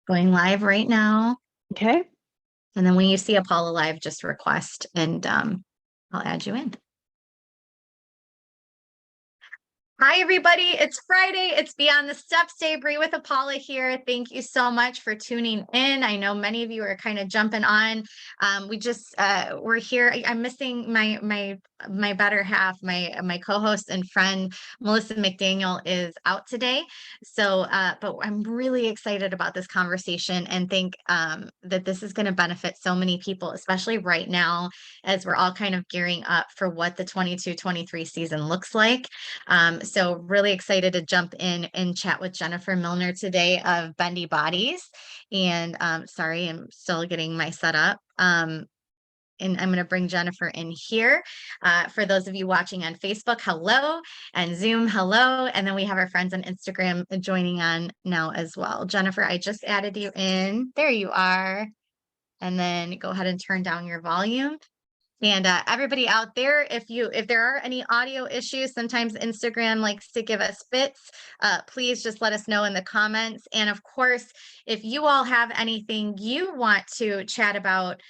Going live right now. Okay. And then when you see Apollo live, just request and I'll add you in. Hi, everybody. It's Friday. It's Beyond the Steps Day. Bree with Apollo here. Thank you so much for tuning in. I know many of you are kind of jumping on. We're here. I'm missing my better half. My co-host and friend, Melissa McDaniel, is out today. So, but I'm really excited about this conversation and think that this is going to benefit so many people, especially right now, as we're all kind of gearing up for what the 22-23 season looks like. So really excited to jump in and chat with Jennifer Milner today of Bendy Bodies. And sorry, I'm still getting my setup. And I'm going to bring Jennifer in here. For those of you watching on Facebook, hello, and Zoom, hello. And then we have our friends on Instagram joining on now as well. Jennifer, I just added you in. There you are. And then go ahead and turn down your volume. And everybody out there, if there are any audio issues, sometimes Instagram likes to give us fits. Please just let us know in the comments. And of course, if you all have anything you want to chat about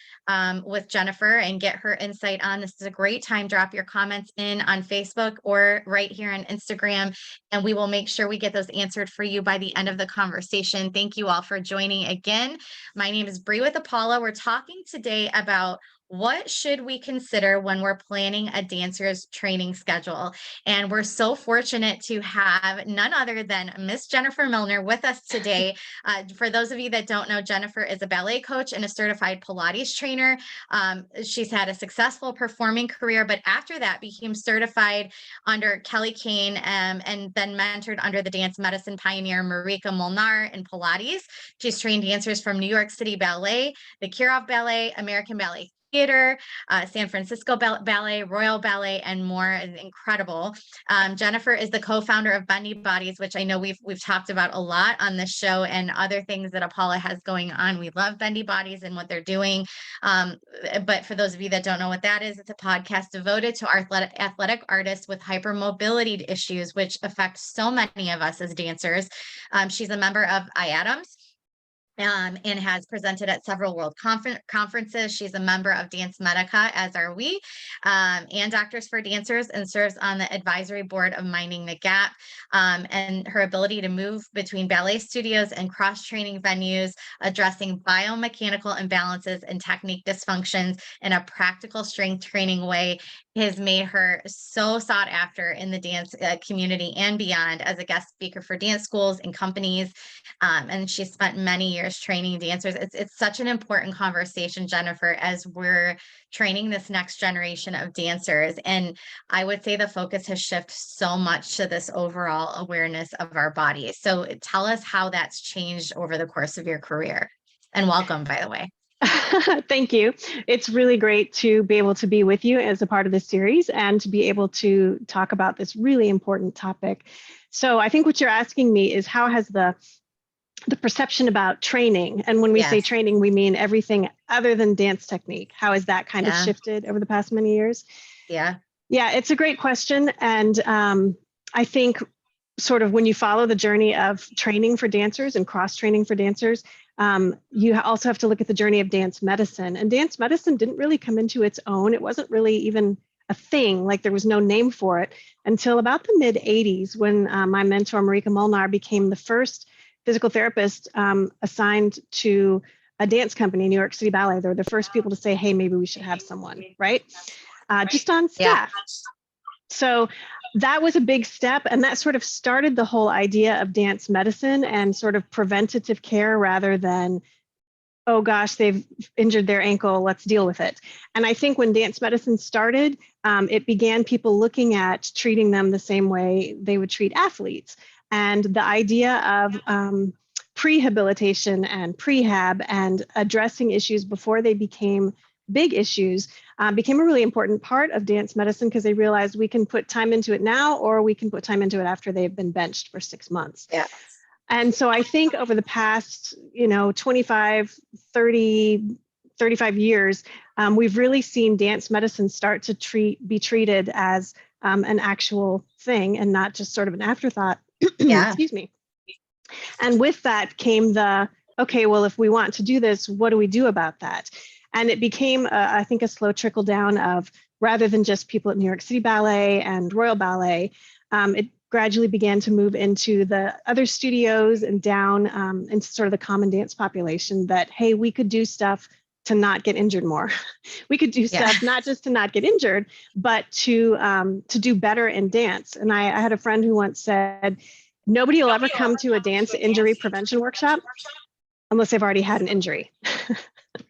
with Jennifer and get her insight on, this is a great time. Drop your comments in on Facebook or right here on Instagram, and we will make sure we get those answered for you by the end of the conversation. Thank you all for joining again. My name is Bree with Apollo. We're talking today about what should we consider when we're planning a dancer's training schedule? And we're so fortunate to have none other than Miss Jennifer Milner with us today. For those of you that don't know, Jennifer is a ballet coach and a certified Pilates trainer. She's had a successful performing career, but after that became certified under Kelly Kane and then mentored under the dance medicine pioneer Marika Milner in Pilates. She's trained dancers from New York City Ballet, the Kirov Ballet, American Ballet Theater, San Francisco Ballet, Royal Ballet, and more. Incredible. Jennifer is the co-founder of Bendy Bodies, which I know we've talked about a lot on this show, and other things that Apollo has going on. We love Bendy Bodies and what they're doing. But for those of you that don't know what that is, it's a podcast devoted to athletic artists with hypermobility issues, which affect so many of us as dancers. She's a member of IADAMS. And has presented at several world conferences. She's a member of Dance Medica, as are we, and Doctors for Dancers, and serves on the advisory board of Minding the Gap. And her ability to move between ballet studios and cross-training venues, addressing biomechanical imbalances and technique dysfunctions in a practical strength training way, has made her so sought after in the dance community and beyond as a guest speaker for dance schools and companies. And she spent many years training dancers. It's such an important conversation, Jennifer, as we're training this next generation of dancers. And I would say the focus has shifted so much to this overall awareness of our bodies. So tell us how that's changed over the course of your career. And welcome, by the way. Thank you. It's really great to be able to be with you as a part of this series and to be able to talk about this really important topic. So I think what you're asking me is how has the perception about training, and when we say training, we mean everything other than dance technique. How has that kind of shifted over the past many years? Yeah, it's a great question. And I think sort of when you follow the journey of training for dancers and cross-training for dancers, you also have to look at the journey of dance medicine. And dance medicine didn't really come into its own. It wasn't really even a thing, like there was no name for it until about the mid 80s when my mentor, Marika Milner, became the first physical therapist assigned to a dance company, New York City Ballet. They were the first people to say, hey, maybe we should have someone, right? Just on staff. So that was a big step. And that sort of started the whole idea of dance medicine and sort of preventative care rather than, oh gosh, they've injured their ankle, let's deal with it. And I think when dance medicine started, it began people looking at treating them the same way they would treat athletes. And the idea of prehabilitation and prehab and addressing issues before they became big issues became a really important part of dance medicine because they realized we can put time into it now or we can put time into it after they've been benched for 6 months. Yeah. And so I think over the past, 25, 30, 35 years, we've really seen dance medicine start to be treated as an actual thing and not just sort of an afterthought. Excuse me. And with that came the, okay, well, if we want to do this, what do we do about that? And it became, I think, a slow trickle down of, rather than just people at New York City Ballet and Royal Ballet, it gradually began to move into the other studios and down into sort of the common dance population that, hey, we could do stuff to not get injured more. We could do stuff not just to not get injured, but to do better in dance. And I had a friend who once said, nobody will ever come to a dance injury prevention workshop unless they've already had an injury.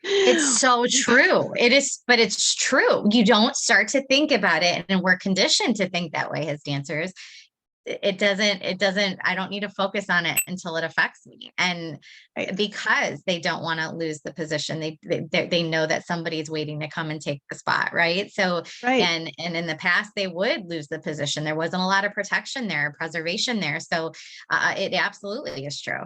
It's so true. It is, but it's true. You don't start to think about it, and we're conditioned to think that way as dancers. It doesn't, I don't need to focus on it until it affects me. And because they don't want to lose the position, they know that somebody's waiting to come and take the spot. Right. So, Right. and in the past, they would lose the position. There wasn't a lot of protection there, preservation there. So it absolutely is true.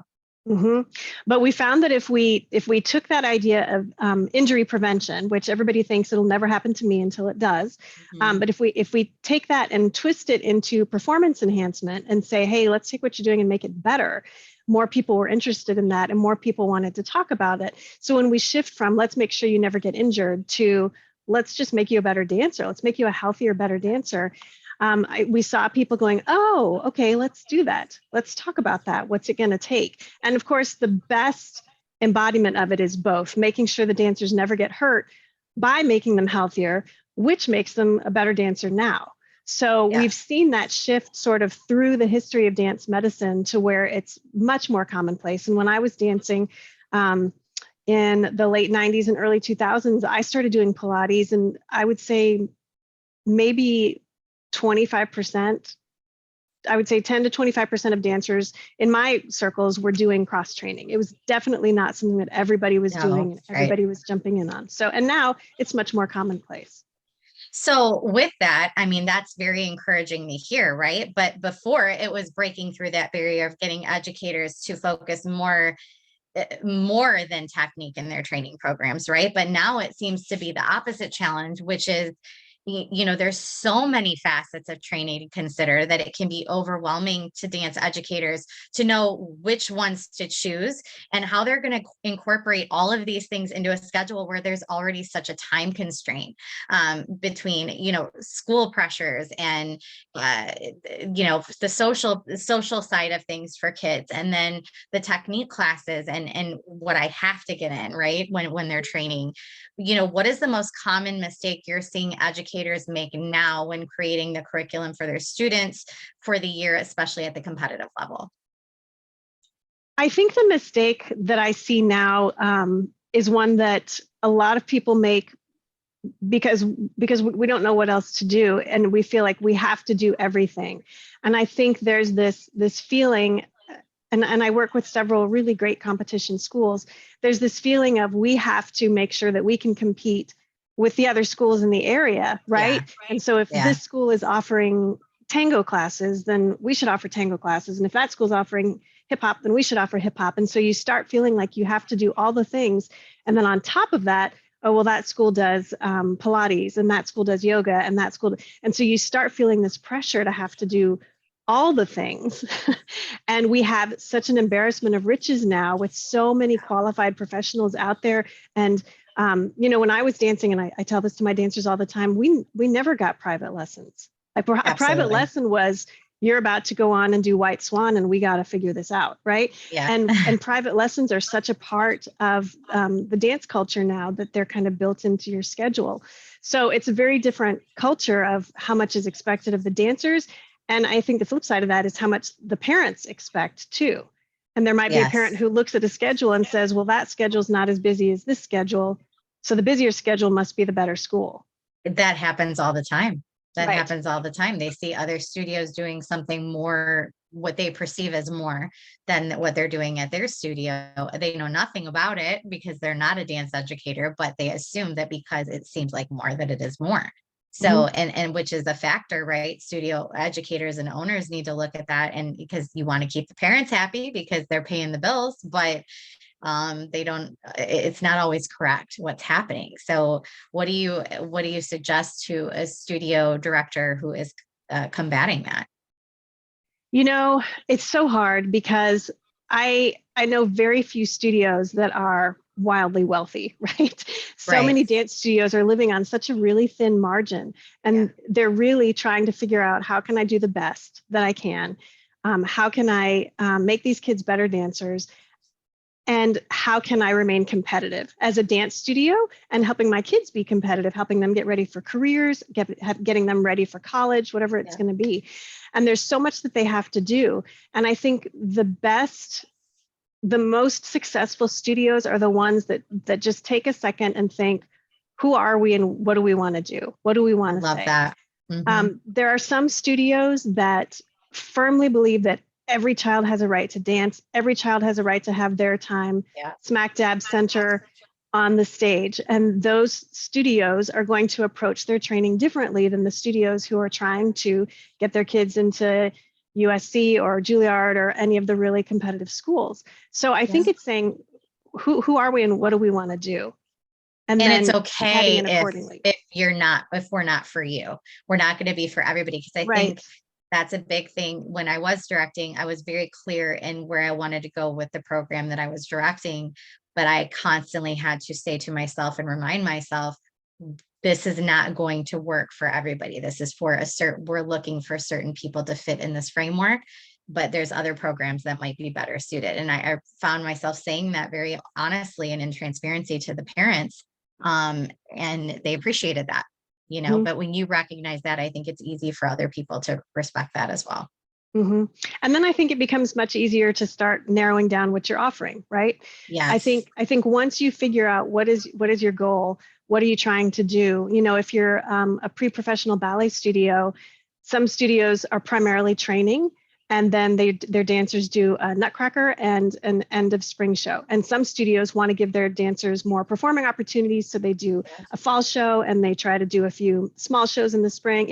Mm-hmm. But we found that if we took that idea of injury prevention, which everybody thinks it'll never happen to me until it does, but if we take that and twist it into performance enhancement and say, hey, let's take what you're doing and make it better, more people were interested in that and more people wanted to talk about it. So when we shift from let's make sure you never get injured to let's just make you a better dancer, let's make you a healthier, better dancer. We saw people going, oh, okay, let's do that. Let's talk about that. What's it going to take? And of course, the best embodiment of it is both making sure the dancers never get hurt by making them healthier, which makes them a better dancer now. So we've seen that shift sort of through the history of dance medicine to where it's much more commonplace. And when I was dancing in the late 90s and early 2000s, I started doing Pilates, and I would say maybe 25%, I would say 10 to 25% of dancers in my circles were doing cross training. It was definitely not something that everybody was doing and everybody was jumping in on. So, and now it's much more commonplace. So with that, I mean, that's very encouraging to hear, right? But before, it was breaking through that barrier of getting educators to focus more than technique in their training programs, right? But now it seems to be the opposite challenge, which is, there's so many facets of training to consider that it can be overwhelming to dance educators to know which ones to choose and how they're going to incorporate all of these things into a schedule where there's already such a time constraint between, school pressures and, the social side of things for kids, and then the technique classes and what I have to get in, right? When they're training, what is the most common mistake you're seeing educators make now when creating the curriculum for their students for the year, especially at the competitive level? I think the mistake that I see now is one that a lot of people make because we don't know what else to do, and we feel like we have to do everything. And I think there's this feeling, and I work with several really great competition schools, there's this feeling of we have to make sure that we can compete with the other schools in the area, right? And so if this school is offering tango classes, then we should offer tango classes. And if that school's offering hip hop, then we should offer hip hop. And so you start feeling like you have to do all the things. And then on top of that, oh, well, that school does Pilates, and that school does yoga, and that school. And so you start feeling this pressure to have to do all the things. And we have such an embarrassment of riches now with so many qualified professionals out there. And, when I was dancing, and I tell this to my dancers all the time, we never got private lessons. Like a private lesson was, you're about to go on and do White Swan, and we got to figure this out, right? Yeah. And private lessons are such a part of the dance culture now that they're kind of built into your schedule. So it's a very different culture of how much is expected of the dancers. And I think the flip side of that is how much the parents expect too. And there might be a parent who looks at a schedule and says, well, that schedule's not as busy as this schedule, so the busier schedule must be the better school. That happens all the time. Happens all the time. They see other studios doing something more, what they perceive as more than what they're doing at their studio. They know nothing about it because they're not a dance educator, but they assume that because it seems like more, that it is more. So, and which is a factor, right? Studio educators and owners need to look at that, and because you want to keep the parents happy because they're paying the bills, but it's not always correct what's happening. So what do you suggest to a studio director who is combating that? It's so hard because I know very few studios that are wildly wealthy, right? So Right. many dance studios are living on such a really thin margin, and they're really trying to figure out, how can I do the best that I can? How can I make these kids better dancers? And how can I remain competitive as a dance studio, and helping my kids be competitive, helping them get ready for careers, getting them ready for college, whatever it's going to be. And there's so much that they have to do. And I think the most successful studios are the ones that just take a second and think, who are we and what do we want to do? What do we want to say? Love that. Mm-hmm. There are some studios that firmly believe that every child has a right to dance. Every child has a right to have their time smack dab center on the stage. And those studios are going to approach their training differently than the studios who are trying to get their kids into USC or Juilliard or any of the really competitive schools. So I think it's saying, who are we and what do we want to do? And then it's okay if we're not for you. We're not going to be for everybody. Because I think that's a big thing. When I was directing, I was very clear in where I wanted to go with the program that I was directing, but I constantly had to say to myself and remind myself, this is not going to work for everybody. This is for we're looking for certain people to fit in this framework, but there's other programs that might be better suited. And I found myself saying that very honestly and in transparency to the parents. And they appreciated that, but when you recognize that, I think it's easy for other people to respect that as well. Mm-hmm. And then I think it becomes much easier to start narrowing down what you're offering, right? Yes. I think once you figure out what is your goal, what are you trying to do? If you're a pre-professional ballet studio, some studios are primarily training, and then their dancers do a Nutcracker and an end of spring show. And some studios want to give their dancers more performing opportunities, so they do a fall show and they try to do a few small shows in the spring.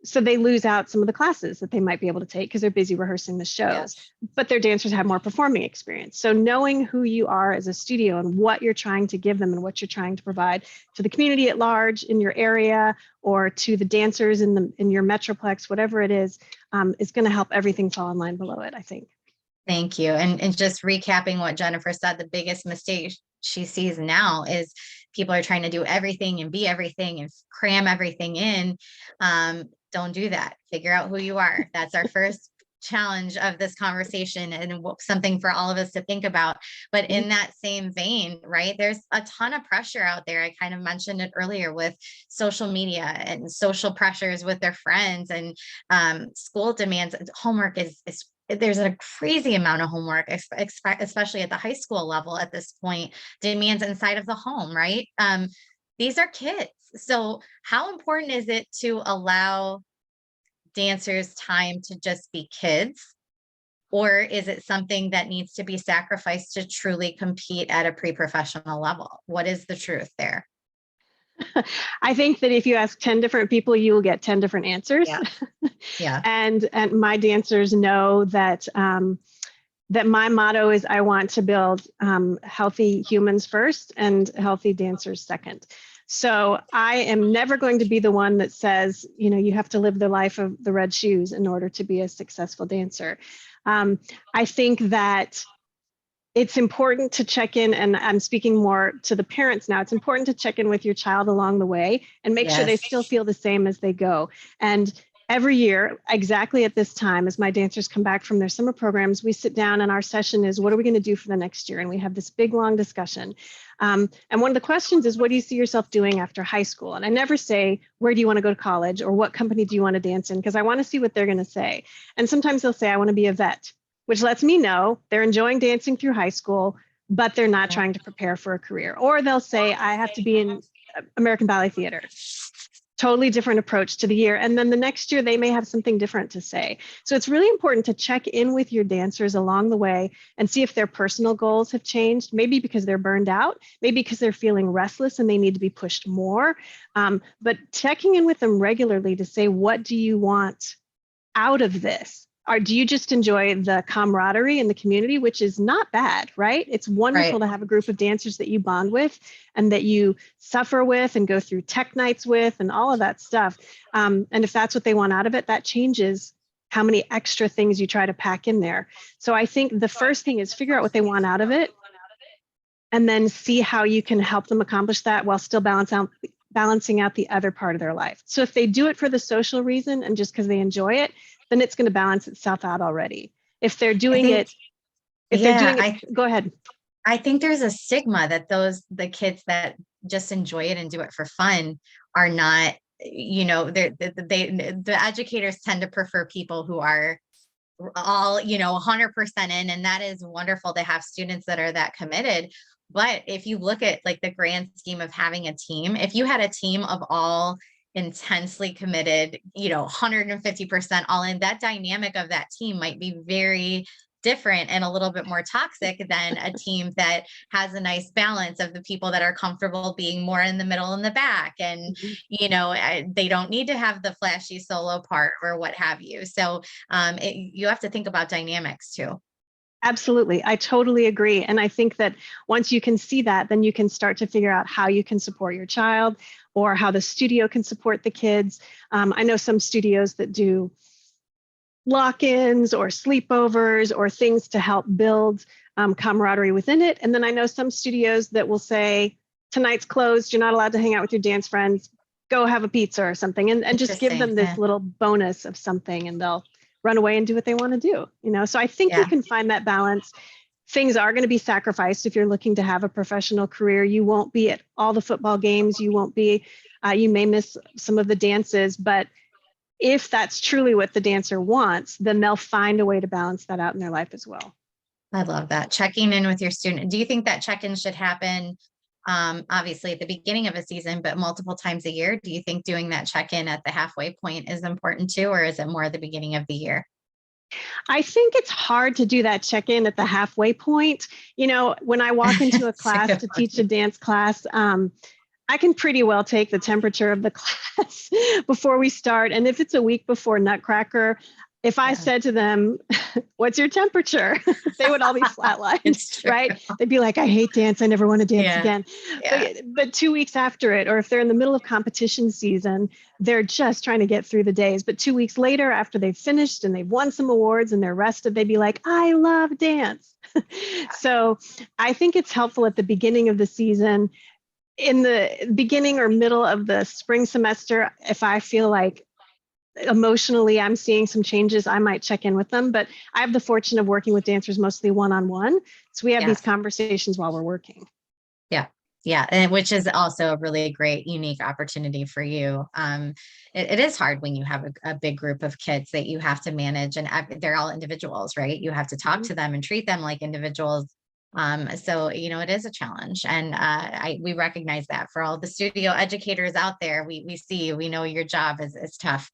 So they lose out some of the classes that they might be able to take because they're busy rehearsing the shows, but their dancers have more performing experience. So knowing who you are as a studio and what you're trying to give them and what you're trying to provide to the community at large in your area, or to the dancers in your metroplex, whatever it is going to help everything fall in line below it, I think. Thank you. And just recapping what Jennifer said, the biggest mistake she sees now is people are trying to do everything and be everything and cram everything in. Don't do that. Figure out who you are. That's our first challenge of this conversation, and something for all of us to think about. But in that same vein, right, there's a ton of pressure out there. I kind of mentioned it earlier with social media and social pressures with their friends, and school demands. Homework is there's a crazy amount of homework, especially at the high school level at this point, demands inside of the home, right? These are kids. So how important is it to allow dancers time to just be kids? Or is it something that needs to be sacrificed to truly compete at a pre-professional level? What is the truth there? I think that if you ask 10 different people, you will get 10 different answers. Yeah. And my dancers know that that my motto is, I want to build healthy humans first and healthy dancers second. So I am never going to be the one that says, you have to live the life of the red shoes in order to be a successful dancer. I think that it's important to check in, and I'm speaking more to the parents now. It's important to check in with your child along the way and make sure they still feel the same as they go. And every year, exactly at this time, as my dancers come back from their summer programs, we sit down and our session is, what are we going to do for the next year? And we have this big, long discussion. And one of the questions is, what do you see yourself doing after high school? And I never say, where do you want to go to college, or what company do you want to dance in? Because I want to see what they're going to say. And sometimes they'll say, I want to be a vet, which lets me know they're enjoying dancing through high school, but they're not trying to prepare for a career. Or they'll say, I have to be in American Ballet Theater. Totally different approach to the year. And then the next year, they may have something different to say. So it's really important to check in with your dancers along the way and see if their personal goals have changed, maybe because they're burned out, maybe because they're feeling restless and they need to be pushed more. But checking in with them regularly to say, what do you want out of this? Or do you just enjoy the camaraderie in the community, which is not bad, right? It's wonderful to have a group of dancers that you bond with and that you suffer with and go through tech nights with and all of that stuff. And if that's what they want out of it, that changes how many extra things you try to pack in there. So I think the first thing is figure out what they want out of it, and then see how you can help them accomplish that while still balancing out the other part of their life. So if they do it for the social reason and just because they enjoy it, then it's going to balance itself out already. If they're doing it, go ahead. I think there's a stigma that the kids that just enjoy it and do it for fun are not, the educators tend to prefer people who are all, 100% in, and that is wonderful to have students that are that committed. But if you look at like the grand scheme of having a team, if you had a team of all intensely committed, 150% all in, that dynamic of that team might be very different and a little bit more toxic than a team that has a nice balance of the people that are comfortable being more in the middle and the back. And, they don't need to have the flashy solo part or what have you. So you have to think about dynamics too. Absolutely. I totally agree. And I think that once you can see that, then you can start to figure out how you can support your child or how the studio can support the kids. I know some studios that do lock-ins or sleepovers or things to help build camaraderie within it. And then I know some studios that will say, tonight's closed, you're not allowed to hang out with your dance friends, go have a pizza or something, and just give them this little bonus of something, and they'll run away and do what they want to do. So I think you can find that balance. Things are going to be sacrificed if you're looking to have a professional career. You won't be at all the football games. You won't be, you may miss some of the dances, but if that's truly what the dancer wants, then they'll find a way to balance that out in their life as well. I love that. Checking in with your student. Do you think that check-in should happen, obviously at the beginning of a season, but multiple times a year? Do you think doing that check-in at the halfway point is important too, or is it more at the beginning of the year? I think it's hard to do that check-in at the halfway point. When I walk into a class to teach a dance class, I can pretty well take the temperature of the class before we start. And if it's a week before Nutcracker, if I said to them, what's your temperature? They would all be flatlined, right? They'd be like, I hate dance. I never want to dance again. Yeah. But 2 weeks after it, or if they're in the middle of competition season, they're just trying to get through the days. But 2 weeks later, after they've finished and they've won some awards and they're rested, they'd be like, I love dance. So I think it's helpful at the beginning of the season. In the beginning or middle of the spring semester, if I feel like emotionally I'm seeing some changes, I might check in with them. But I have the fortune of working with dancers mostly one-on-one. So we have these conversations while we're working. Yeah. And which is also a really great, unique opportunity for you. It is hard when you have a big group of kids that you have to manage, and they're all individuals, right? You have to talk to them and treat them like individuals. So, it is a challenge, and we recognize that. For all the studio educators out there, we see, we know your job is tough.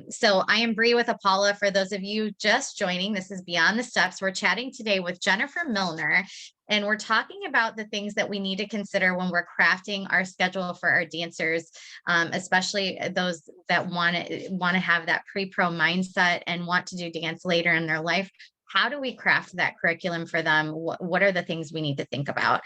So I am Bree with Apollo. For those of you just joining, this is Beyond the Steps. We're chatting today with Jennifer Milner, and we're talking about the things that we need to consider when we're crafting our schedule for our dancers, especially those that want to have that pre-pro mindset and want to do dance later in their life. How do we craft that curriculum for them? What are the things we need to think about?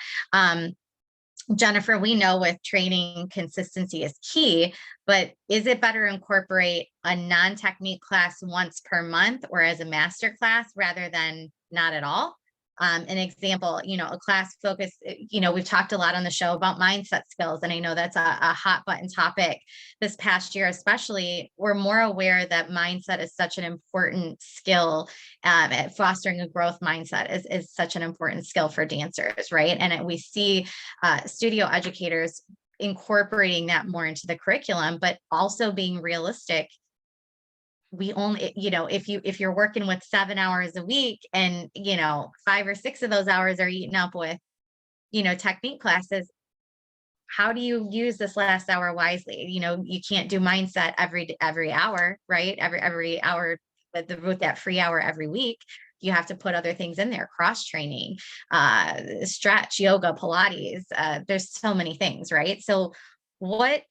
Jennifer, we know with training, consistency is key, but is it better to incorporate a non-technique class once per month or as a master class rather than not at all? An example, a class focus, we've talked a lot on the show about mindset skills, and I know that's a hot button topic this past year, especially. We're more aware that mindset is such an important skill. Fostering a growth mindset is such an important skill for dancers, right? And we see studio educators incorporating that more into the curriculum, but also being realistic. We only, if you're working with 7 hours a week and, 5 or 6 of those hours are eaten up with, technique classes, how do you use this last hour wisely? You can't do mindset every hour, right? Every hour, with that free hour every week, you have to put other things in there, cross training, stretch, yoga, Pilates. There's so many things, right? So what,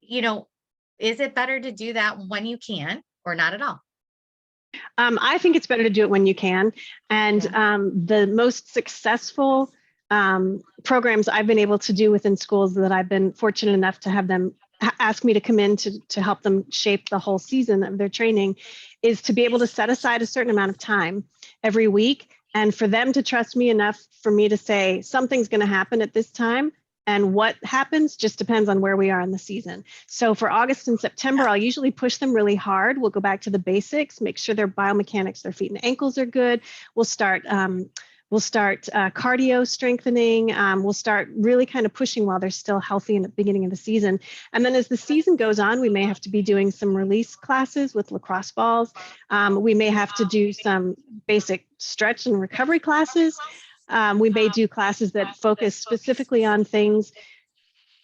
is it better to do that when you can, or not at all? I think it's better to do it when you can. And the most successful programs I've been able to do within schools that I've been fortunate enough to have them ask me to come in to help them shape the whole season of their training, is to be able to set aside a certain amount of time every week, and for them to trust me enough for me to say something's going to happen at this time. And what happens just depends on where we are in the season. So for August and September, I'll usually push them really hard. We'll go back to the basics, make sure their biomechanics, their feet and ankles are good. We'll start cardio strengthening. We'll start really kind of pushing while they're still healthy in the beginning of the season. And then as the season goes on, we may have to be doing some release classes with lacrosse balls. We may have to do some basic stretch and recovery classes. We may do classes that focus specifically on things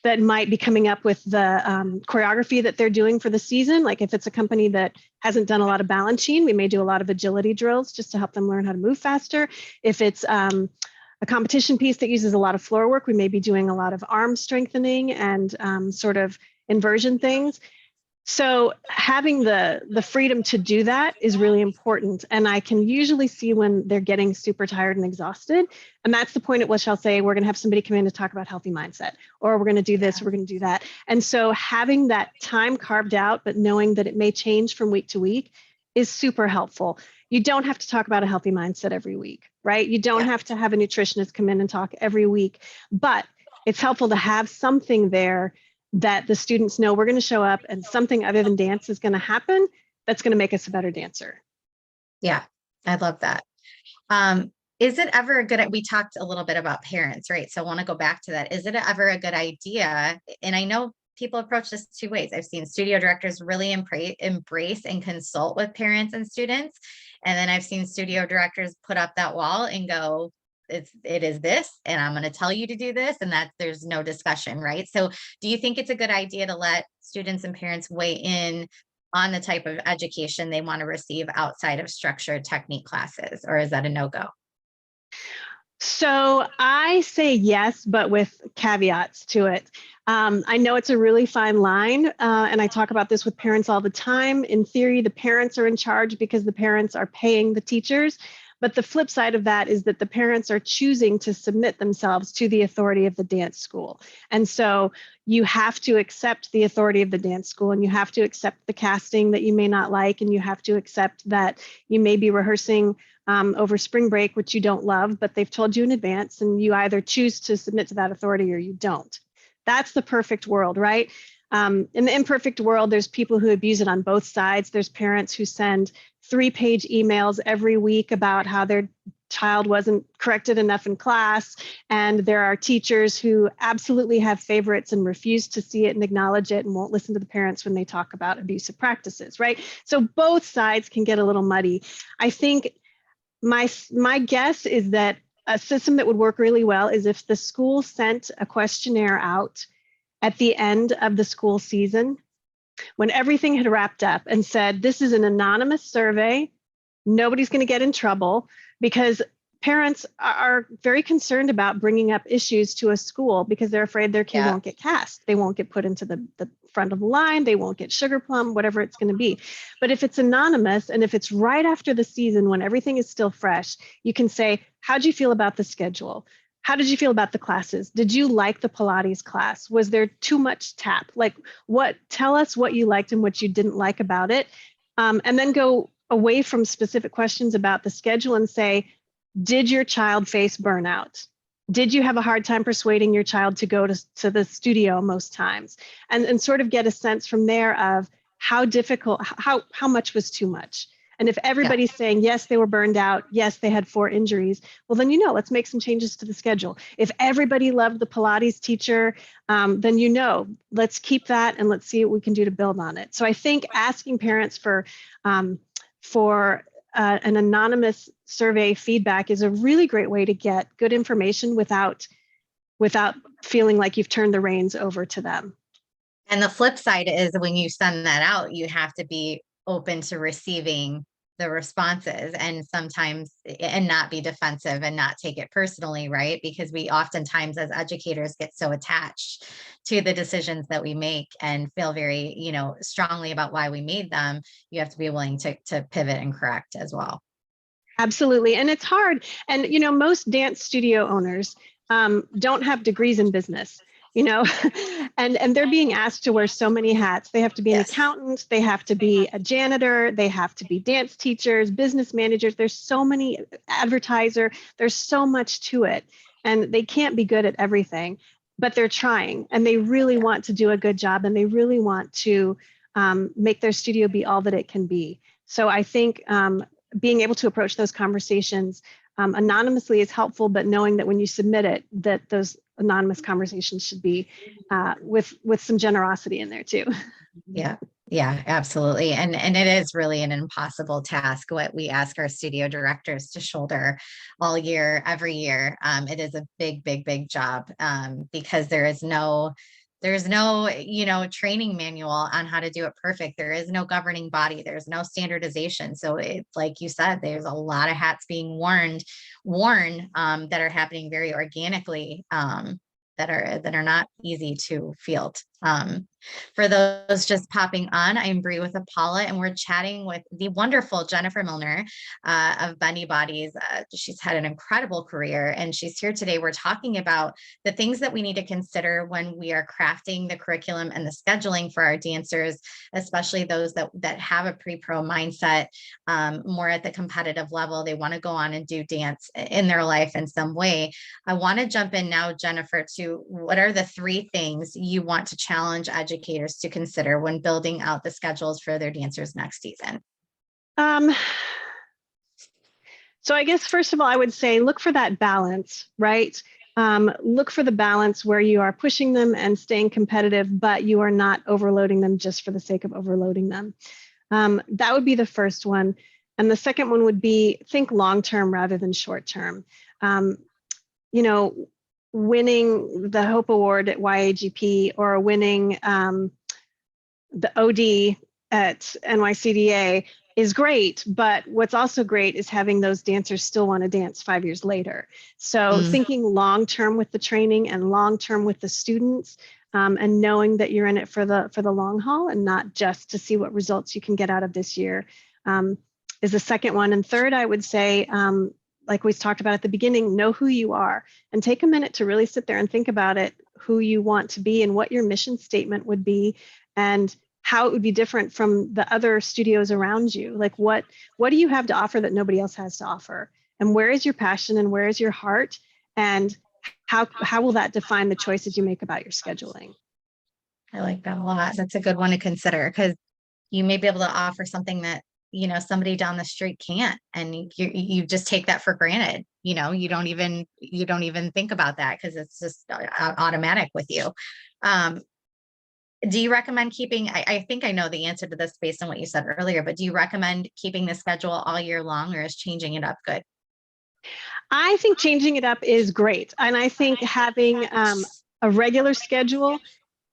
that might be coming up with the choreography that they're doing for the season. Like if it's a company that hasn't done a lot of balancing, we may do a lot of agility drills just to help them learn how to move faster. If it's a competition piece that uses a lot of floor work, we may be doing a lot of arm strengthening and sort of inversion things. So having the freedom to do that is really important. And I can usually see when they're getting super tired and exhausted. And that's the point at which I'll say, we're going to have somebody come in to talk about healthy mindset, or we're going to do this, we're going to do that. And so having that time carved out, but knowing that it may change from week to week is super helpful. You don't have to talk about a healthy mindset every week, right? You don't have to have a nutritionist come in and talk every week, but it's helpful to have something there that the students know we're going to show up and something other than dance is going to happen that's going to make us a better dancer. Yeah, I love that. Is it ever a good, we talked a little bit about parents, right? So I want to go back to that. Is it ever a good idea? And I know people approach this two ways. I've seen studio directors really embrace and consult with parents and students. And then I've seen studio directors put up that wall and go, it is this, and I'm going to tell you to do this, and that there's no discussion, right? So do you think it's a good idea to let students and parents weigh in on the type of education they want to receive outside of structured technique classes, or is that a no-go? So I say yes, but with caveats to it. I know it's a really fine line, and I talk about this with parents all the time. In theory, the parents are in charge because the parents are paying the teachers. But the flip side of that is that the parents are choosing to submit themselves to the authority of the dance school. And so you have to accept the authority of the dance school, and you have to accept the casting that you may not like, and you have to accept that you may be rehearsing over spring break, which you don't love, but they've told you in advance, and you either choose to submit to that authority or you don't. That's the perfect world, right? In the imperfect world, there's people who abuse it on both sides. There's parents who send 3-page emails every week about how their child wasn't corrected enough in class. And there are teachers who absolutely have favorites and refuse to see it and acknowledge it and won't listen to the parents when they talk about abusive practices, right? So both sides can get a little muddy. I think my guess is that a system that would work really well is if the school sent a questionnaire out at the end of the school season, when everything had wrapped up, and said, this is an anonymous survey, nobody's going to get in trouble, because parents are very concerned about bringing up issues to a school because they're afraid their kid won't get cast. They won't get put into the front of the line. They won't get sugar plum, whatever it's going to be. But if it's anonymous, and if it's right after the season when everything is still fresh, you can say, how'd you feel about the schedule? How did you feel about the classes? Did you like the Pilates class? Was there too much tap? Like, tell us what you liked and what you didn't like about it. And then go away from specific questions about the schedule and say, did your child face burnout? Did you have a hard time persuading your child to go to the studio most times? And sort of get a sense from there of how difficult, how much was too much. And if everybody's saying, yes, they were burned out, yes, they had 4 injuries, well, then, let's make some changes to the schedule. If everybody loved the Pilates teacher, then, let's keep that and let's see what we can do to build on it. So I think asking parents for an anonymous survey feedback is a really great way to get good information without feeling like you've turned the reins over to them. And the flip side is when you send that out, you have to be open to receiving the responses and not be defensive and not take it personally, right? Because we oftentimes as educators get so attached to the decisions that we make and feel very, strongly about why we made them. You have to be willing to pivot and correct as well. Absolutely. And it's hard. And, most dance studio owners don't have degrees in business. and they're being asked to wear so many hats. They have to be an Yes. accountant, they have to be a janitor, they have to be dance teachers, business managers. There's so many, advertiser, there's so much to it. And they can't be good at everything, but they're trying, and they really want to do a good job, and they really want to make their studio be all that it can be. So I think being able to approach those conversations anonymously is helpful, but knowing that when you submit it, that those anonymous conversations should be with some generosity in there too. Yeah, absolutely. And it is really an impossible task, what we ask our studio directors to shoulder all year, every year. It is a big job because there's no, training manual on how to do it perfect. There is no governing body. There's no standardization. So it's like you said, there's a lot of hats being worn that are happening very organically, that are not easy to field. For those just popping on, I'm Bree with Paula, and we're chatting with the wonderful Jennifer Milner of Bendy Bodies. She's had an incredible career, and she's here today. We're talking about the things that we need to consider when we are crafting the curriculum and the scheduling for our dancers, especially those that have a pre-pro mindset, more at the competitive level. They want to go on and do dance in their life in some way. I want to jump in now, Jennifer, to what are the 3 things you want to challenge educators to consider when building out the schedules for their dancers next season? So I guess, first of all, I would say, look for that balance, right? Look for the balance where you are pushing them and staying competitive, but you are not overloading them just for the sake of overloading them. That would be the first one. And the second one would be, think long-term rather than short-term. Winning the Hope Award at YAGP or winning the OD at NYCDA is great, but what's also great is having those dancers still want to dance 5 years later. So thinking long-term with the training and long-term with the students, and knowing that you're in it for the long haul and not just to see what results you can get out of this year, is the second one. And third, I would say, like we talked about at the beginning, know who you are and take a minute to really sit there and think about it, who you want to be and what your mission statement would be and how it would be different from the other studios around you. Like what do you have to offer that nobody else has to offer? And where is your passion and where is your heart? And how will that define the choices you make about your scheduling? I like that a lot. That's a good one to consider, because you may be able to offer something that somebody down the street can't, and you just take that for granted. You don't even think about that because it's just automatic with you. Do you recommend keeping, I think I know the answer to this based on what you said earlier, but do you recommend keeping the schedule all year long, or is changing it up good? I think changing it up is great. And I think having a regular schedule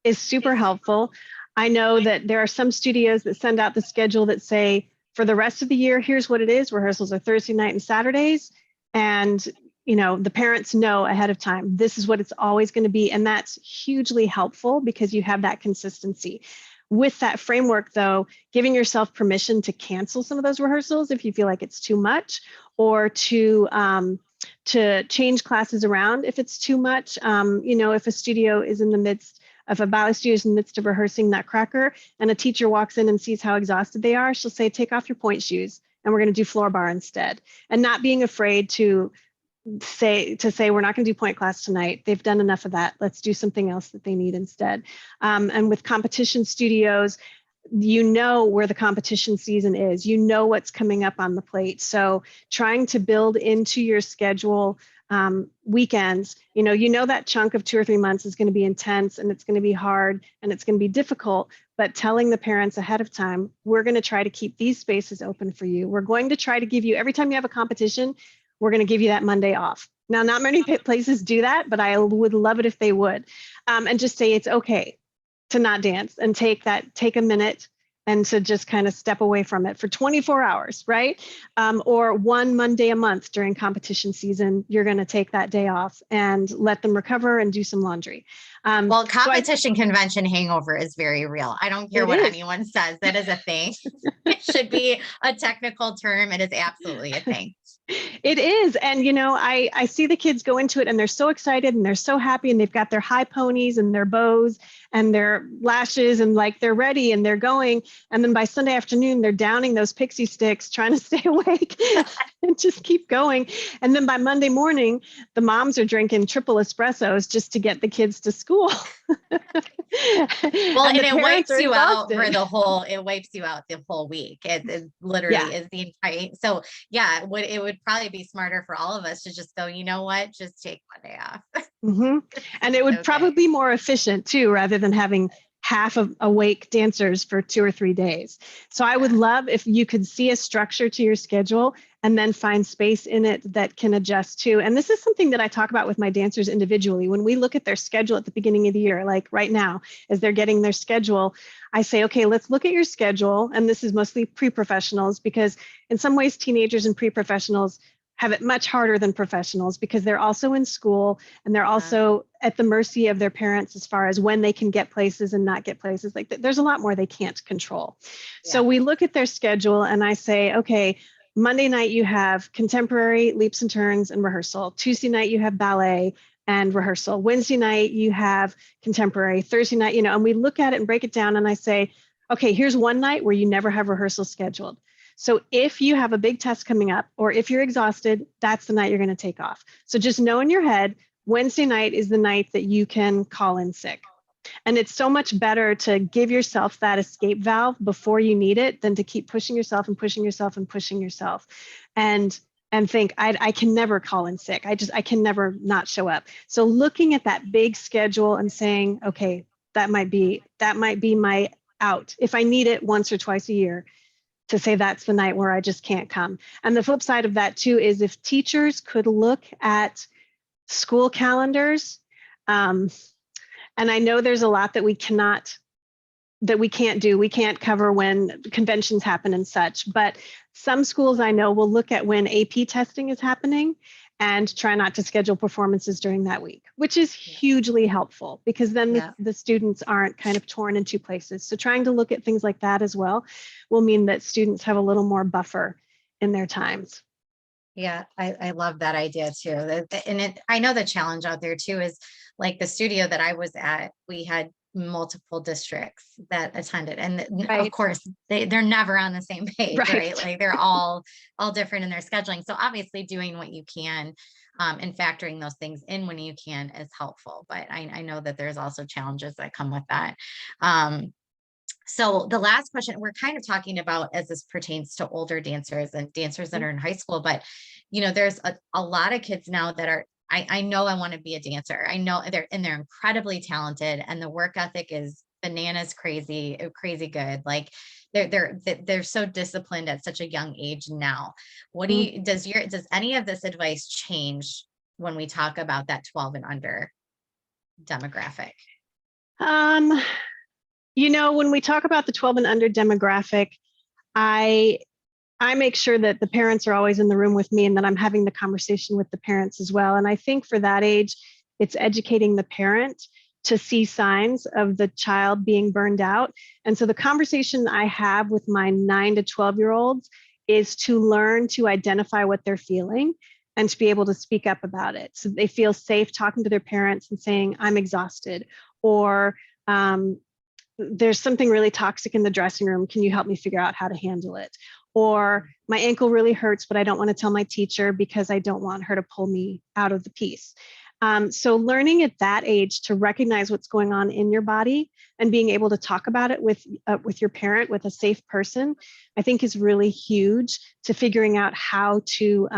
is super helpful. I know that there are some studios that send out the schedule that say, for the rest of the year, here's what it is. Rehearsals are Thursday night and Saturdays. And the parents know ahead of time, this is what it's always going to be. And that's hugely helpful because you have that consistency. With that framework, though, giving yourself permission to cancel some of those rehearsals if you feel like it's too much, or to change classes around if it's too much. If a studio is in the midst, if a ballet studio is in the midst of rehearsing Nutcracker and a teacher walks in and sees how exhausted they are, she'll say, take off your point shoes and we're going to do floor bar instead. And not being afraid to say we're not going to do point class tonight. They've done enough of that. Let's do something else that they need instead. And with competition studios, where the competition season is, what's coming up on the plate. So trying to build into your schedule weekends, that chunk of 2 or 3 months is going to be intense and it's going to be hard and it's going to be difficult, but telling the parents ahead of time, we're going to try to keep these spaces open for you. We're going to try to give you, every time you have a competition, we're going to give you that Monday off. Now, not many places do that, but I would love it if they would. And just say it's okay to not dance and take a minute and to just kind of step away from it for 24 hours, right? Or one Monday a month during competition season, you're going to take that day off and let them recover and do some laundry. Well, competition convention hangover is very real. I don't care what anyone says. That is a thing. It should be a technical term. It is absolutely a thing. It is. And, I see the kids go into it and they're so excited and they're so happy and they've got their high ponies and their bows and their lashes and like they're ready and they're going. And then by Sunday afternoon, they're downing those pixie sticks, trying to stay awake and just keep going. And then by Monday morning, the moms are drinking triple espressos just to get the kids to school. Well, and it wipes you out for it wipes you out the whole week. It literally is the entire. So yeah, it would probably be smarter for all of us to just go, you know what, just take one day off. Mm-hmm. And it would probably be more efficient too, rather than having half of awake dancers for 2 or 3 days. So I would love if you could see a structure to your schedule and then find space in it that can adjust to. And this is something that I talk about with my dancers individually. When we look at their schedule at the beginning of the year, like right now, as they're getting their schedule, I say, okay, let's look at your schedule. And this is mostly pre-professionals, because in some ways, teenagers and pre-professionals have it much harder than professionals because they're also in school and they're also at the mercy of their parents as far as when they can get places and not get places. Like there's a lot more they can't control. Yeah. So we look at their schedule and I say, okay, Monday night you have contemporary, leaps and turns, and rehearsal. Tuesday night you have ballet and rehearsal. Wednesday night you have contemporary. Thursday night, and we look at it and break it down and I say, okay, here's one night where you never have rehearsal scheduled. So if you have a big test coming up or if you're exhausted, that's the night you're going to take off. So just know in your head, Wednesday night is the night that you can call in sick. And it's so much better to give yourself that escape valve before you need it than to keep pushing yourself and pushing yourself and pushing yourself and think, I can never call in sick. I can never not show up. So looking at that big schedule and saying, okay, that might be my out. If I need it once or twice a year, to say that's the night where I just can't come. And the flip side of that too is if teachers could look at school calendars, and I know there's a lot that we can't do. We can't cover when conventions happen and such, but some schools I know will look at when AP testing is happening and try not to schedule performances during that week, which is hugely helpful because then the students aren't kind of torn in two places. So trying to look at things like that as well will mean that students have a little more buffer in their times. Yeah, I love that idea too. And I know the challenge out there too is like the studio that I was at, we had multiple districts that attended, and of course they're never on the same page, right? Like they're all different in their scheduling. So obviously doing what you can and factoring those things in when you can is helpful, but I know that there's also challenges that come with that. So the last question we're kind of talking about as this pertains to older dancers and dancers that are in high school, but there's a lot of kids now that are, I know I want to be a dancer. I know they're incredibly talented and the work ethic is bananas crazy good. Like they're so disciplined at such a young age now. What do you, does any of this advice change when we talk about that 12 and under demographic? When we talk about the 12 and under demographic, I make sure that the parents are always in the room with me and that I'm having the conversation with the parents as well. And I think for that age, it's educating the parent to see signs of the child being burned out. And so the conversation I have with my 9 to 12-year-olds is to learn to identify what they're feeling and to be able to speak up about it. So they feel safe talking to their parents and saying, I'm exhausted, or there's something really toxic in the dressing room. Can you help me figure out how to handle it? Or my ankle really hurts, but I don't want to tell my teacher because I don't want her to pull me out of the piece. So learning at that age to recognize what's going on in your body and being able to talk about it with your parent, with a safe person, I think is really huge to figuring out how to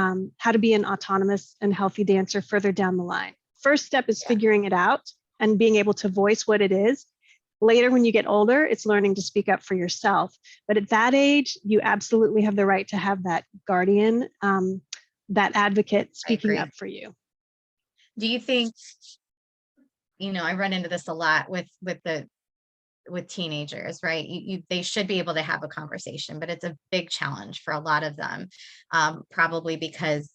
be an autonomous and healthy dancer further down the line. First step is figuring it out and being able to voice what it is. Later, when you get older, it's learning to speak up for yourself. But at that age, you absolutely have the right to have that guardian, that advocate speaking up for you. Do you think, I run into this a lot with the with teenagers, right? They should be able to have a conversation, but it's a big challenge for a lot of them, probably because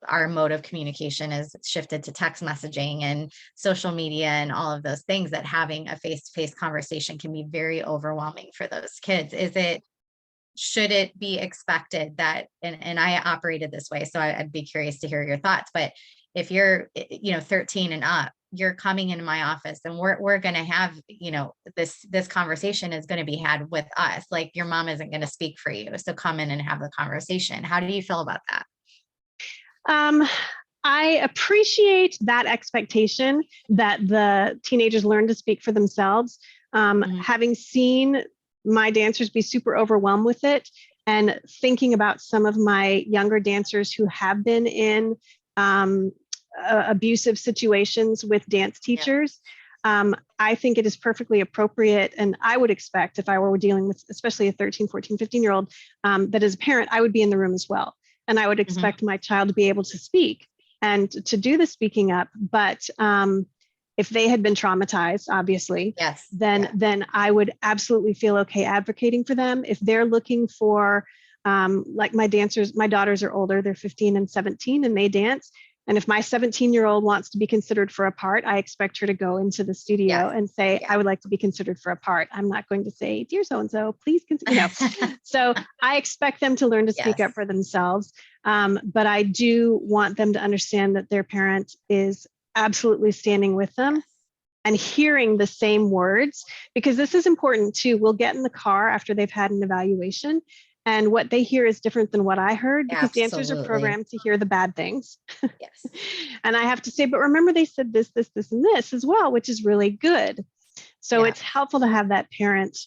our mode of communication is shifted to text messaging and social media and all of those things, that having a face-to-face conversation can be very overwhelming for those kids. Should it be expected that, and I operated this way, so I'd be curious to hear your thoughts, but if you're, 13 and up, you're coming into my office and we're going to have, this conversation is going to be had with us. Like, your mom isn't going to speak for you. So come in and have the conversation. How do you feel about that? I appreciate that expectation that the teenagers learn to speak for themselves. Having seen my dancers be super overwhelmed with it, and thinking about some of my younger dancers who have been in abusive situations with dance teachers, I think it is perfectly appropriate. And I would expect, if I were dealing with especially a 13, 14, 15-year-old, that as a parent, I would be in the room as well. And I would expect my child to be able to speak and to do the speaking up. But if they had been traumatized, obviously, then I would absolutely feel okay advocating for them. If they're looking for, like my daughters are older, they're 15 and 17, and they dance. And if my 17-year-old wants to be considered for a part, I expect her to go into the studio and say, I would like to be considered for a part. I'm not going to say, dear so-and-so, please consider, So I expect them to learn to speak up for themselves. But I do want them to understand that their parent is absolutely standing with them and hearing the same words, because this is important too. We'll get in the car after they've had an evaluation, and what they hear is different than what I heard, because dancers are programmed to hear the bad things. And I have to say, but remember, they said this, this, this, and this as well, which is really good. So it's helpful to have that parent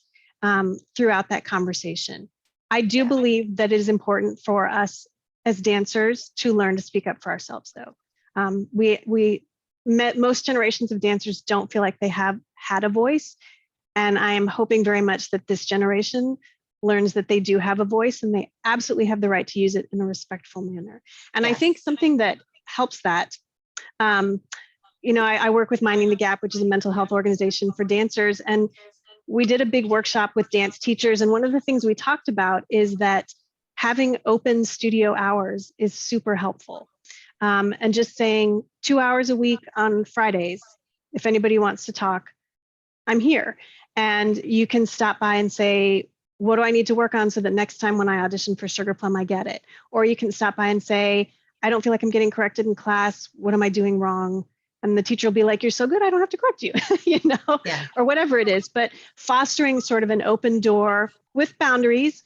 throughout that conversation. I do believe that it is important for us as dancers to learn to speak up for ourselves, though. Most generations of dancers don't feel like they have had a voice. And I am hoping very much that this generation learns that they do have a voice, and they absolutely have the right to use it in a respectful manner. And I think something that helps that, I work with Minding the Gap, which is a mental health organization for dancers. And we did a big workshop with dance teachers. And one of the things we talked about is that having open studio hours is super helpful. And just saying 2 hours a week on Fridays, if anybody wants to talk, I'm here. And you can stop by and say, what do I need to work on so that next time when I audition for Sugar Plum, I get it? Or you can stop by and say, I don't feel like I'm getting corrected in class. What am I doing wrong? And the teacher will be like, you're so good, I don't have to correct you, or whatever it is. But fostering sort of an open door with boundaries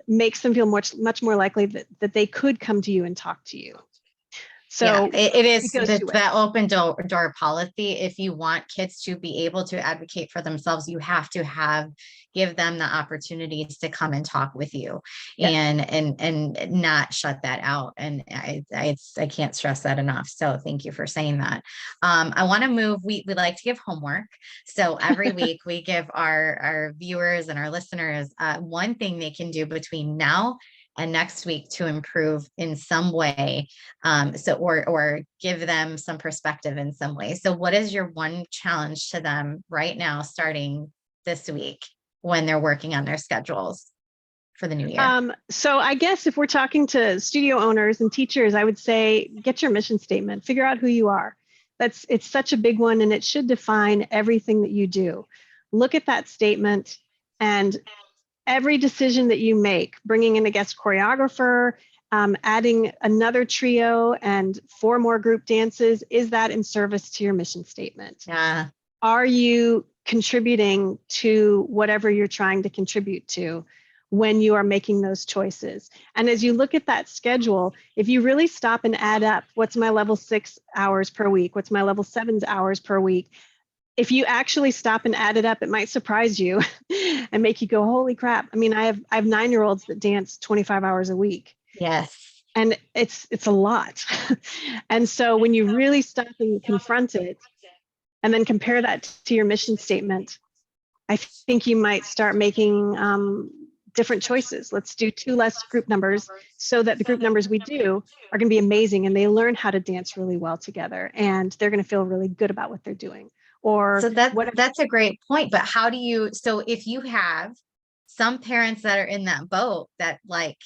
makes them feel much more likely that they could come to you and talk to you. So it is that open door policy. If you want kids to be able to advocate for themselves, you have to give them the opportunities to come and talk with you, and not shut that out. And I can't stress that enough. So thank you for saying that. I want to move. We like to give homework. So every week we give our viewers and our listeners one thing they can do between now and next week to improve in some way, or give them some perspective in some way. So what is your one challenge to them right now, starting this week, when they're working on their schedules for the new year? So I guess if we're talking to studio owners and teachers, I would say, get your mission statement, figure out who you are. It's such a big one, and it should define everything that you do. Look at that statement, and every decision that you make, bringing in a guest choreographer, adding another trio and 4 more group dances, is that in service to your mission statement? Are you contributing to whatever you're trying to contribute to when you are making those choices? And as you look at that schedule, if you really stop and add up, what's my level 6 hours per week? What's my level 7 hours per week? If you actually stop and add it up, it might surprise you and make you go, holy crap. I mean, I have 9-year-olds that dance 25 hours a week. Yes. And it's a lot. And so when you really stop and confront it, and then compare that to your mission statement, I think you might start making different choices. Let's do 2 less group numbers, so that the group numbers we do are going to be amazing, and they learn how to dance really well together, and they're going to feel really good about what they're doing. or So what. that's a great point. But how do you, so if you have some parents that are in that boat that like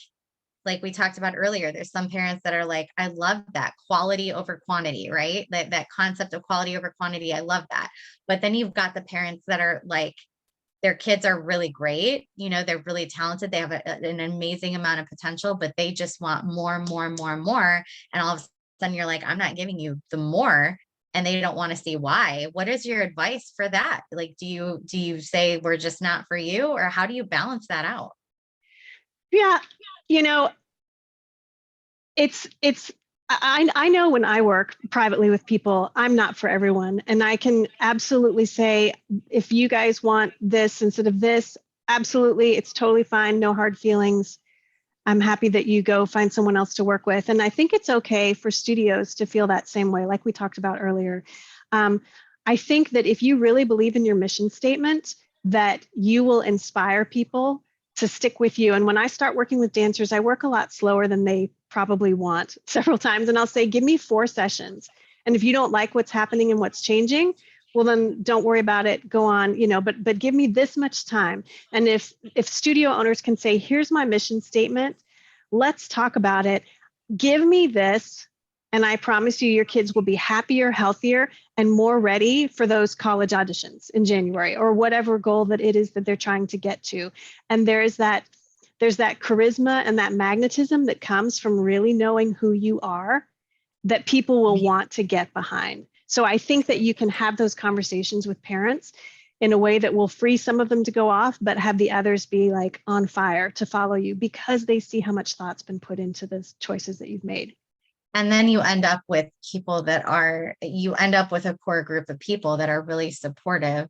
we talked about earlier, there's some parents that are like, I love that quality over quantity, right? That concept of quality over quantity. I love that. But then you've got the parents that are like, their kids are really great. They're really talented. They have an amazing amount of potential, but they just want more, more, more, more. And all of a sudden you're like, I'm not giving you the more. And they don't want to see why. What is your advice for that? Like, do you say we're just not for you, or how do you balance that out? Yeah, you know, I know when I work privately with people, I'm not for everyone. And I can absolutely say, if you guys want this instead of this, absolutely, it's totally fine. No hard feelings. I'm happy that you go find someone else to work with. And I think it's okay for studios to feel that same way, like we talked about earlier. I think that if you really believe in your mission statement, that you will inspire people to stick with you. And when I start working with dancers, I work a lot slower than they probably want several times. And I'll say, give me 4 sessions. And if you don't like what's happening and what's changing, well, then don't worry about it. Go on, but give me this much time. And if studio owners can say, here's my mission statement, let's talk about it. Give me this. And I promise you, your kids will be happier, healthier, and more ready for those college auditions in January, or whatever goal that it is that they're trying to get to. And there's that charisma and that magnetism that comes from really knowing who you are, that people will want to get behind. So I think that you can have those conversations with parents in a way that will free some of them to go off, but have the others be like on fire to follow you, because they see how much thought's been put into the choices that you've made. And then you end up with a core group of people that are really supportive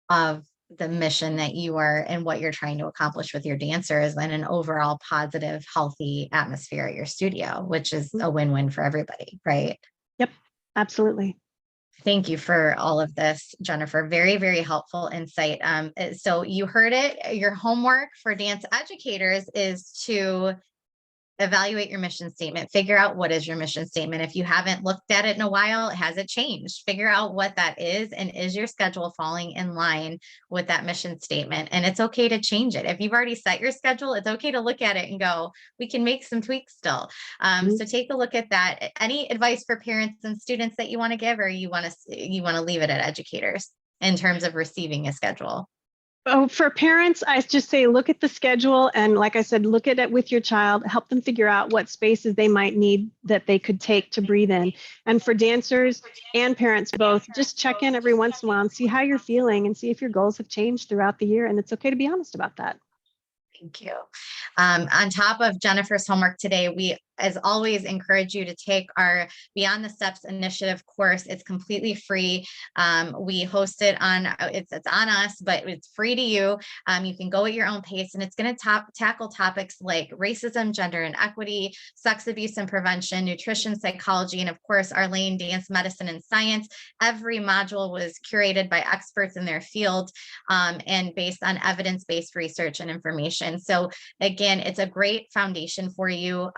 of the mission that you are and what you're trying to accomplish with your dancers, and an overall positive, healthy atmosphere at your studio, which is a win-win for everybody, right? Yep, absolutely. Thank you for all of this, Jennifer. Very, very helpful insight. So you heard it. Your homework for dance educators is to evaluate your mission statement. Figure out what is your mission statement. If you haven't looked at it in a while, has it changed? Figure out what that is, and is your schedule falling in line with that mission statement? And it's okay to change it. If you've already set your schedule, it's okay to look at it and go, we can make some tweaks still. So take a look at that. Any advice for parents and students that you want to give, or you want to leave it at educators in terms of receiving a schedule? Oh, for parents, I just say, look at the schedule. And like I said, look at it with your child, help them figure out what spaces they might need that they could take to breathe in. And for dancers and parents both, just check in every once in a while and see how you're feeling and see if your goals have changed throughout the year. And it's okay to be honest about that. Thank you. On top of Jennifer's homework today, we, as always, encourage you to take our Beyond the Steps initiative course. It's completely free. We host it on, it's on us, but it's free to you. You can go at your own pace, and it's going to tackle topics like racism, gender inequity, sex abuse and prevention, nutrition, psychology, and of course, our lane, dance, medicine, and science. Every module was curated by experts in their field, and based on evidence-based research and information. So again, it's a great foundation for you,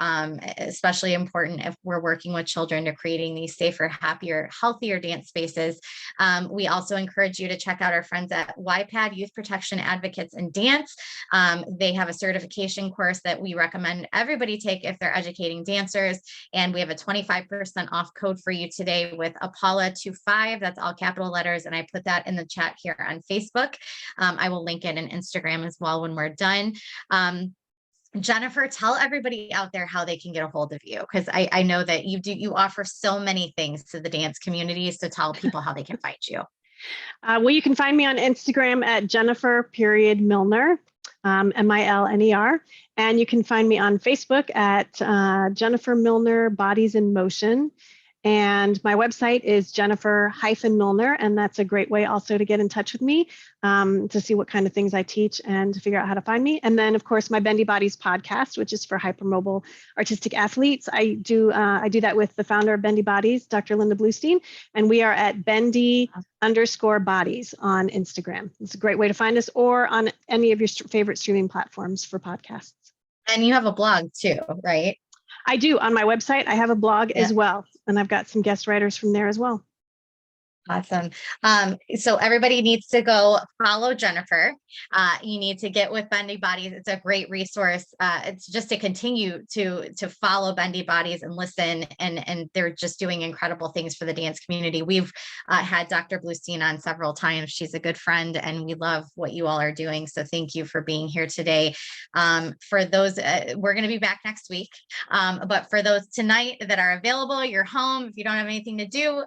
especially important if we're working with children to creating these safer, happier, healthier dance spaces. We also encourage you to check out our friends at YPAD, Youth Protection Advocates in Dance. They have a certification course that we recommend everybody take if they're educating dancers. And we have a 25% off code for you today with Apollo25. That's all capital letters. And I put that in the chat here on Facebook. I will link it in Instagram as well when we're done. Jennifer, tell everybody out there how they can get a hold of you, because I know that you offer so many things to the dance community. So tell people how they can find you. Well, you can find me on Instagram at Jennifer.Milner, Milner. And you can find me on Facebook at Jennifer Milner Bodies in Motion. And my website is Jennifer-Milner, and that's a great way also to get in touch with me, to see what kind of things I teach and to figure out how to find me. And then, of course, my Bendy Bodies podcast, which is for hypermobile artistic athletes. I do that with the founder of Bendy Bodies, Dr. Linda Bluestein, and we are at Bendy_Bodies on Instagram. It's a great way to find us, or on any of your favorite streaming platforms for podcasts. And you have a blog too, right? I do. On my website, I have a blog as well, and I've got some guest writers from there as well. Awesome. So everybody needs to go follow Jennifer. You need to get with Bendy Bodies. It's a great resource. It's just to continue to follow Bendy Bodies and listen, and they're just doing incredible things for the dance community. We've had Dr. Bluestein on several times. She's a good friend, and we love what you all are doing. So thank you for being here today. For those, we're going to be back next week. But for those tonight that are available, you're home. If you don't have anything to do,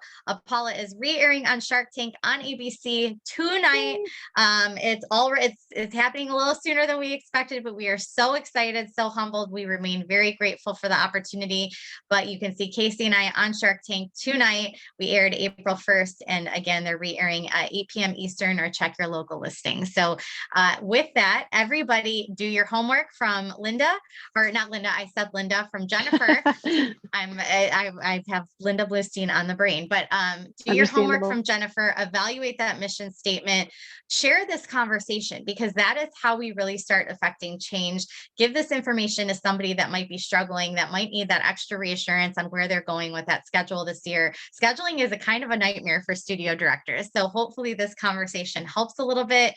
Paula is re-airing on Shark Tank on ABC tonight. It's happening a little sooner than we expected, but we are so excited, so humbled. We remain very grateful for the opportunity. But you can see Casey and I on Shark Tank tonight. We aired April 1st, and again, they're re-airing at 8 p.m. Eastern, or check your local listing. So with that, everybody do your homework from Linda, or not Linda, I said Linda, from Jennifer. I have Linda Bluestein on the brain, but do your homework from Jennifer, evaluate that mission statement, share this conversation, because that is how we really start affecting change. Give this information to somebody that might be struggling, that might need that extra reassurance on where they're going with that schedule this year. Scheduling is a kind of a nightmare for studio directors. So hopefully this conversation helps a little bit.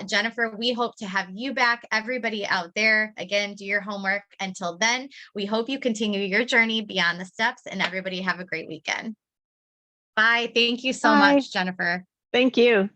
Jennifer, we hope to have you back. Everybody out there, again, do your homework. Until then, we hope you continue your journey beyond the steps, and everybody have a great weekend. Bye. Thank you so much, Jennifer. Thank you.